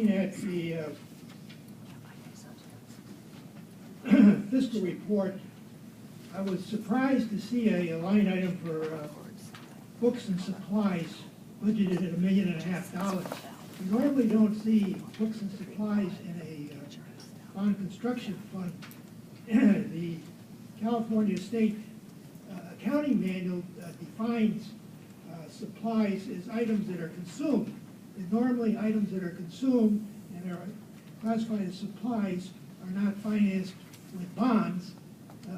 looking at the fiscal report, I was surprised to see a line item for books and supplies budgeted at $1.5 million. We normally don't see books and supplies in a bond construction fund. The California State Accounting Manual defines supplies as items that are consumed. And normally items that are consumed and are classified as supplies are not financed with bonds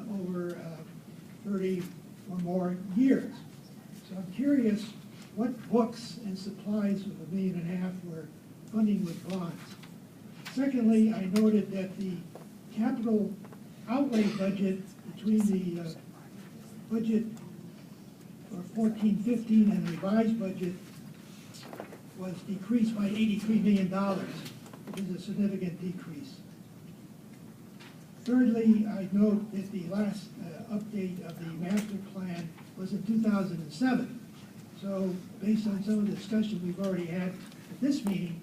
over 30 or more years. So I'm curious what books and supplies of $1.5 million were funding with bonds. Secondly, I noted that the capital outlay budget between the budget for 14-15 and the revised budget was decreased by $83 million, which is a significant decrease. Thirdly, I note that the last update of the master plan was in 2007. So based on some of the discussion we've already had at this meeting,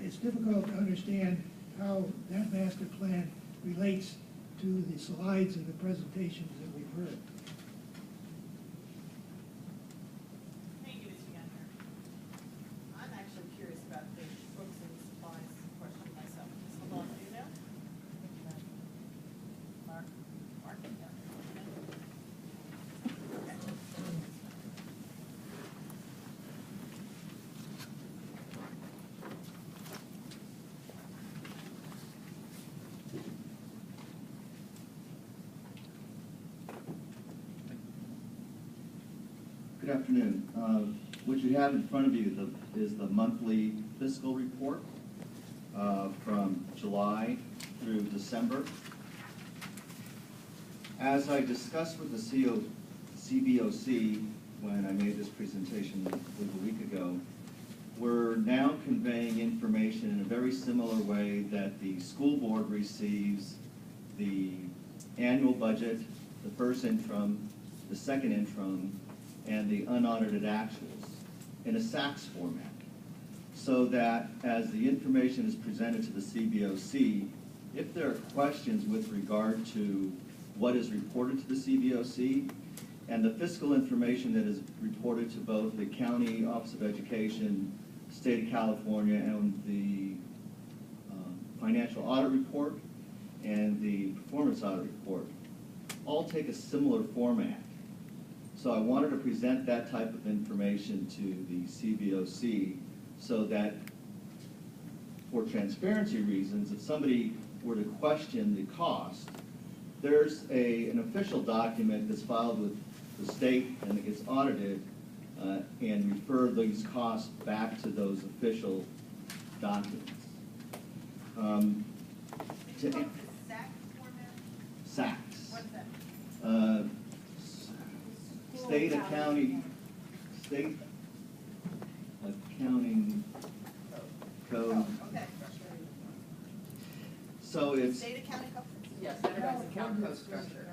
it's difficult to understand how that master plan relates to the slides and the presentations that we've heard. Thank you, Mr. Gentner. I'm actually curious about the books and supplies question myself. Ms. LeBlanc, do you know? Mark? Mark? Yeah. Good afternoon. What you have in front of you is the monthly fiscal report from July through December. As I discussed with the CBOC when I made this presentation a week ago, we're now conveying information in a very similar way that the school board receives the annual budget, the first interim, the second interim, and the unaudited actuals in a SACS format, so that as the information is presented to the CBOC, if there are questions with regard to what is reported to the CBOC and the fiscal information that is reported to both the County Office of Education, State of California, and the financial audit report and the performance audit report, all take a similar format. So I wanted to present that type of information to the CBOC so that, for transparency reasons, if somebody were to question the cost, there's an official document that's filed with the state and it gets audited and refer these costs back to those official documents. Did you call it the SAC format? SACS. What's that? State accounting code. Oh, okay. So it's State accounting code? Yes, standardized account code structure.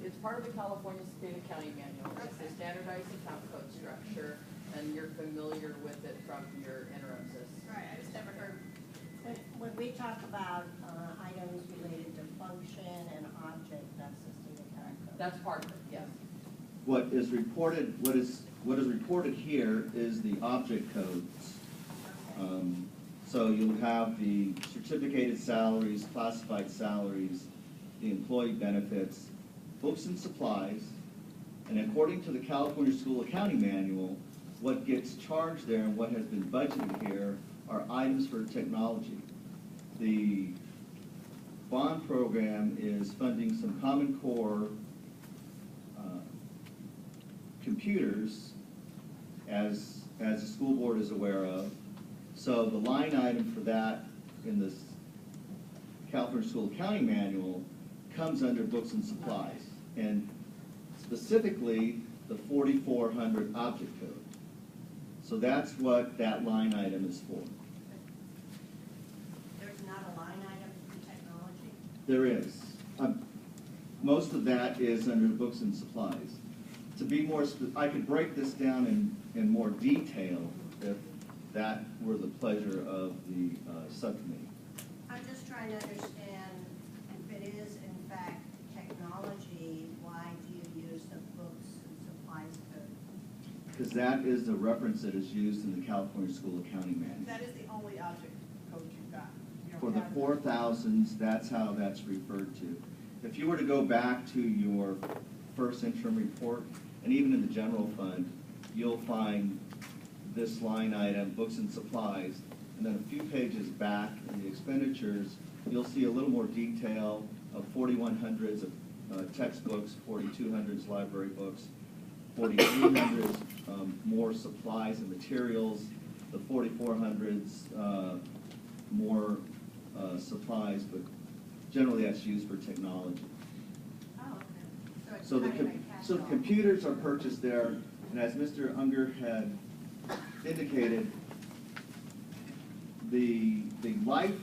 It's part of the California State Accounting Manual. It's the standardized account code structure, and you're familiar with it from your interim system. Right, I just never heard. When we talk about items related to function and object, that's the state account code. That's part of it, yes. what is reported here is the object codes. So you'll have the certificated salaries, classified salaries, the employee benefits, books and supplies, and according to the California School Accounting Manual, what gets charged there and what has been budgeted here are items for technology. The bond program is funding some Common Core computers, as the school board is aware of. So the line item for that in this California School Accounting Manual comes under books and supplies, and specifically the 4400 object code. So that's what that line item is for. There's not a line item for technology? There is. Most of that is under books and supplies. To be more, I could break this down in more detail that were the pleasure of the subcommittee. I'm just trying to understand, if it is in fact technology, why do you use the books and supplies code? Because that is the reference that is used in the California School Accounting Manual. That is the only object code you've got. You don't For the have- 4,000s, that's how that's referred to. If you were to go back to your first interim report, and even in the general fund, you'll find this line item, books and supplies, and then a few pages back in the expenditures, you'll see a little more detail of 4,100s of textbooks, 4,200s library books, 4,300s more supplies and materials, the 4,400s more supplies, but generally that's used for technology. Oh, okay. It's So the, kind of a so the catch-all. computers are purchased there, and as Mr. Unger had indicated, the life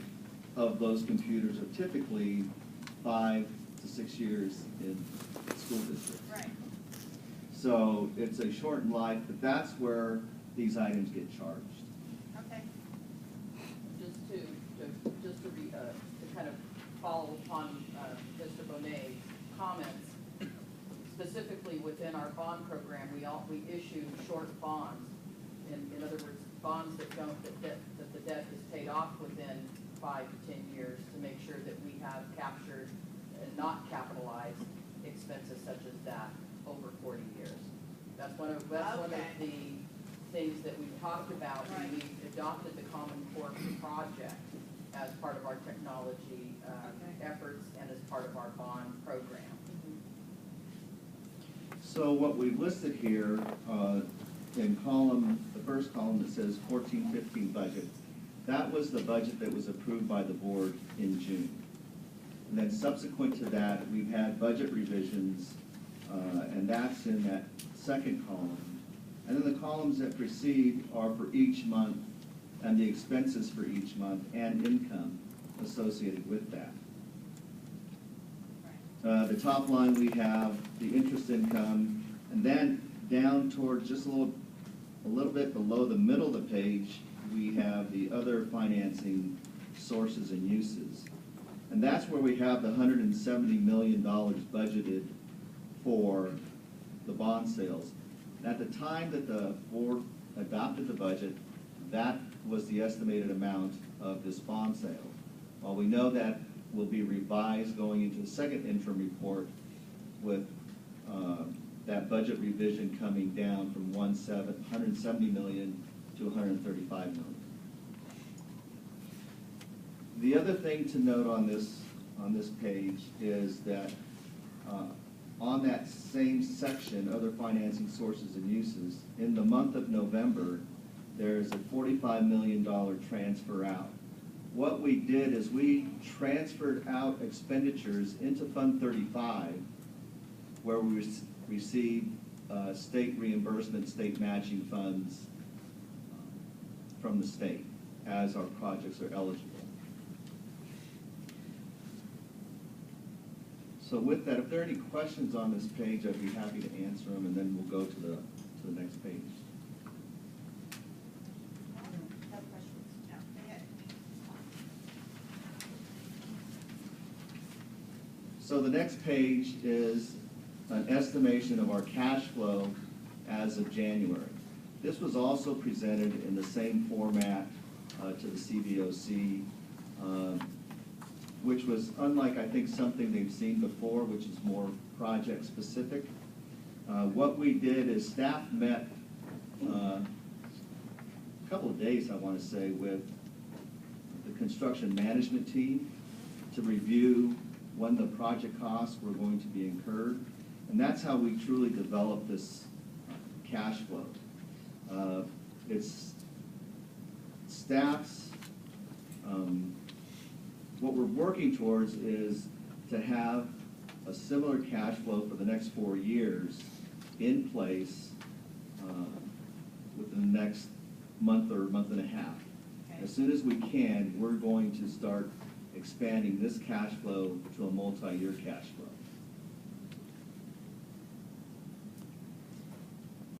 of those computers are typically 5 to 6 years in school districts. Right. So it's a shortened life, but that's where these items get charged. Okay. To kind of follow upon Mr. Bonet's comments, specifically within our bond program, we issue short bonds. In other words, bonds that the debt is paid off within 5 to 10 years to make sure that we have captured and not capitalized expenses such as that over 40 years. That's one of the things that we've talked about when Right. we adopted the Common Core project as part of our technology efforts and as part of our bond program. So what we've listed here in the first column that says 14-15 budget, that was the budget that was approved by the board in June. And then subsequent to that, we've had budget revisions, and that's in that second column. And then the columns that precede are for each month and the expenses for each month and income associated with that. The top line, we have the interest income, and then down towards just a little bit below the middle of the page, we have the other financing sources and uses. And that's where we have the $170 million budgeted for the bond sales. And at the time that the board adopted the budget, that was the estimated amount of this bond sale. While we know that will be revised going into the second interim report with that budget revision coming down from $170 million to $135 million. The other thing to note on this page is that on that same section, other financing sources and uses, in the month of November, there's a $45 million transfer out. What we did is we transferred out expenditures into Fund 35, where we received state reimbursement, state matching funds from the state as our projects are eligible. So with that, if there are any questions on this page, I'd be happy to answer them, and then we'll go to the next page. Have questions? No, go ahead. So the next page is an estimation of our cash flow as of January. This was also presented in the same format to the CBOC, which was unlike, I think, something they've seen before, which is more project-specific. What we did is staff met a couple of days, I want to say, with the construction management team to review when the project costs were going to be incurred. And that's how we truly developed this cash flow. It's staff's, what we're working towards is to have a similar cash flow for the next 4 years in place within the next month or month and a half. Okay. As soon as we can, we're going to start expanding this cash flow to a multi-year cash flow.